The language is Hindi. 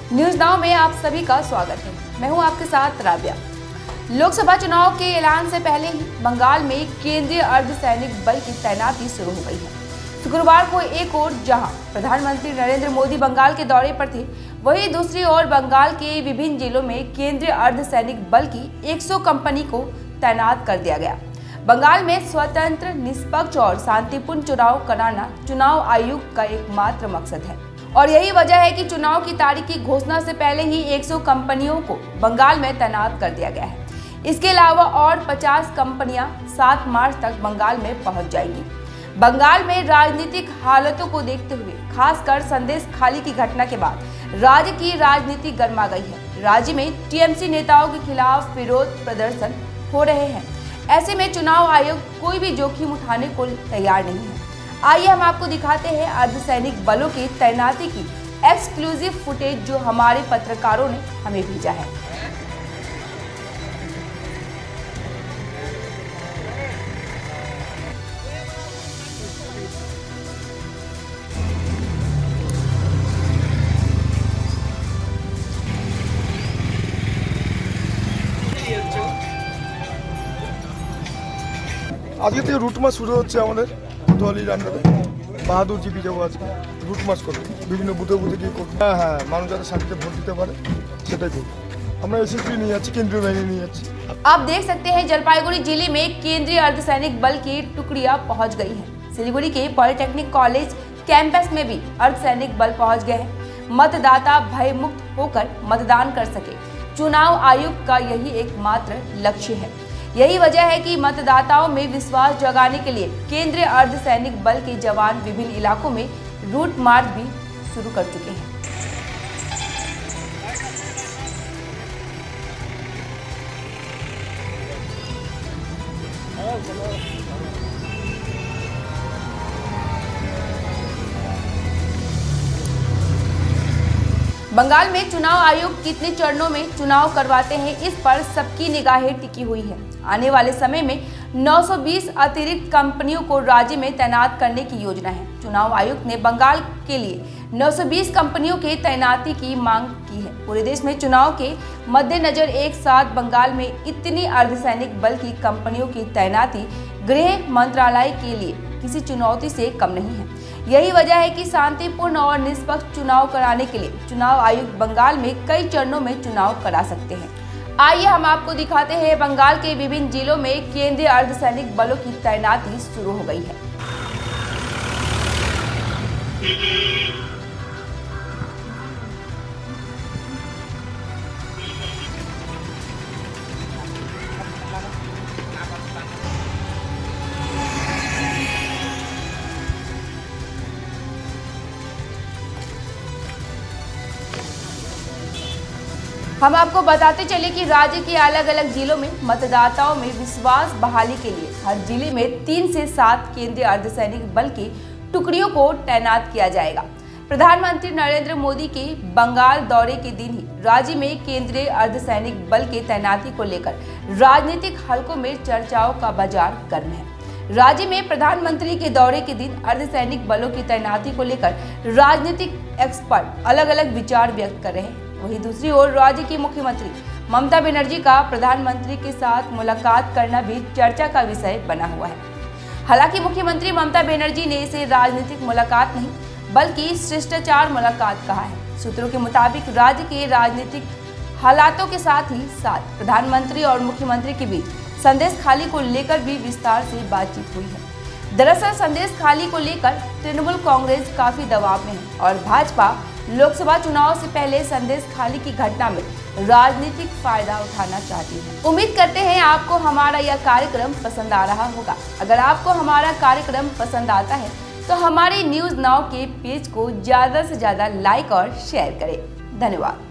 न्यूज नाउ में आप सभी का स्वागत है। मैं हूं आपके साथ राबिया। लोकसभा चुनाव के ऐलान से पहले ही बंगाल में केंद्रीय अर्धसैनिक बल की तैनाती शुरू हो गई है। शुक्रवार को एक ओर जहां प्रधानमंत्री नरेंद्र मोदी बंगाल के दौरे पर थे, वहीं दूसरी ओर बंगाल के विभिन्न जिलों में केंद्रीय अर्धसैनिक बल की 100 कंपनी को तैनात कर दिया गया। बंगाल में स्वतंत्र, निष्पक्ष और शांतिपूर्ण चुनाव कराना चुनाव आयोग का एकमात्र मकसद है और यही वजह है कि चुनाव की तारीख की घोषणा से पहले ही 100 कंपनियों को बंगाल में तैनात कर दिया गया है। इसके अलावा और 50 कंपनियां 7 मार्च तक बंगाल में पहुंच जाएंगी। बंगाल में राजनीतिक हालातों को देखते हुए, खासकर संदेश खाली की घटना के बाद राज्य की राजनीति गर्मा गई है। राज्य में टीएमसी नेताओं के खिलाफ विरोध प्रदर्शन हो रहे हैं। ऐसे में चुनाव आयोग कोई भी जोखिम उठाने को तैयार नहीं है। आइए हम आपको दिखाते हैं अर्धसैनिक बलों की तैनाती की एक्सक्लूसिव फुटेज जो हमारे पत्रकारों ने हमें भेजा है। আজকে থেকে রুট মাস শুরু হচ্ছে আমাদের কোতোয়ালির আন্ডারে। বাহাদুর জিপি যাবো আজকে রুট মাস করবো, বিভিন্ন বুথে বুথে গিয়ে করবো। হ্যাঁ, মানুষ যাতে শান্তিতে ভোট দিতে পারে সেটাই করবো। আমরা এসএসপি নিয়ে যাচ্ছি, কেন্দ্রীয় বাহিনী নিয়ে যাচ্ছি। आप देख सकते हैं जलपाईगुड़ी जिले में केंद्रीय अर्धसैनिक बल की टुकड़ियां पहुंच गई हैं। सिलीगुड़ी के पॉलिटेक्निक कॉलेज कैंपस में भी अर्धसैनिक बल पहुंच गए हैं। मतदाता भयमुक्त होकर मतदान कर सके, चुनाव आयोग का यही एकमात्र लक्ष्य है। यही वजह है कि मतदाताओं में विश्वास जगाने के लिए केंद्रीय अर्धसैनिक बल के जवान विभिन्न इलाकों में रूट मार्च भी शुरू कर चुके हैं। बंगाल में चुनाव आयोग कितने चरणों में चुनाव करवाते हैं, इस पर सबकी निगाहें टिकी हुई है। आने वाले समय में 920 अतिरिक्त कंपनियों को राज्य में तैनात करने की योजना है। चुनाव आयोग ने बंगाल के लिए 920 कंपनियों के तैनाती की मांग की है। पूरे देश में चुनाव के मद्देनजर एक साथ बंगाल में इतनी अर्धसैनिक बल की कंपनियों की तैनाती गृह मंत्रालय के लिए किसी चुनौती से कम नहीं है। यही वजह है कि शांतिपूर्ण और निष्पक्ष चुनाव कराने के लिए चुनाव आयोग बंगाल में कई चरणों में चुनाव करा सकते हैं। आइए हम आपको दिखाते हैं बंगाल के विभिन्न जिलों में केंद्रीय अर्धसैनिक बलों की तैनाती शुरू हो गई है। हम आपको बताते चले कि राज्य के अलग अलग जिलों में मतदाताओं में विश्वास बहाली के लिए हर जिले में 3 से 7 केंद्रीय अर्धसैनिक बल की टुकड़ियों को तैनात किया जाएगा। प्रधानमंत्री नरेंद्र मोदी के बंगाल दौरे के दिन ही राज्य में केंद्रीय अर्धसैनिक बल की तैनाती को लेकर राजनीतिक हलकों में चर्चाओं का बाजार गर्म है। राज्य में प्रधानमंत्री के दौरे के दिन अर्धसैनिक बलों की तैनाती को लेकर राजनीतिक एक्सपर्ट अलग अलग विचार व्यक्त कर रहे हैं। वहीं दूसरी ओर राज्य की मुख्यमंत्री ममता बनर्जी का प्रधानमंत्री के साथ मुलाकात करना भी चर्चा का विषय बना हुआ है। हालांकि मुख्यमंत्री ममता बनर्जी ने इसे राजनीतिक मुलाकात नहीं बल्कि शिष्टाचार मुलाकात कहा है। सूत्रों के मुताबिक राज्य के राजनीतिक हालातों के साथ ही साथ प्रधानमंत्री और मुख्यमंत्री के बीच संदेश खाली को लेकर भी विस्तार से बातचीत हुई है। दरअसल संदेश खाली को लेकर तृणमूल कांग्रेस काफी दबाव में है और भाजपा लोकसभा चुनाव से पहले संदेश खाली की घटना में राजनीतिक फायदा उठाना चाहती है। उम्मीद करते हैं आपको हमारा यह कार्यक्रम पसंद आ रहा होगा। अगर आपको हमारा कार्यक्रम पसंद आता है तो हमारे न्यूज नाउ के पेज को ज्यादा से ज्यादा लाइक और शेयर करें। धन्यवाद।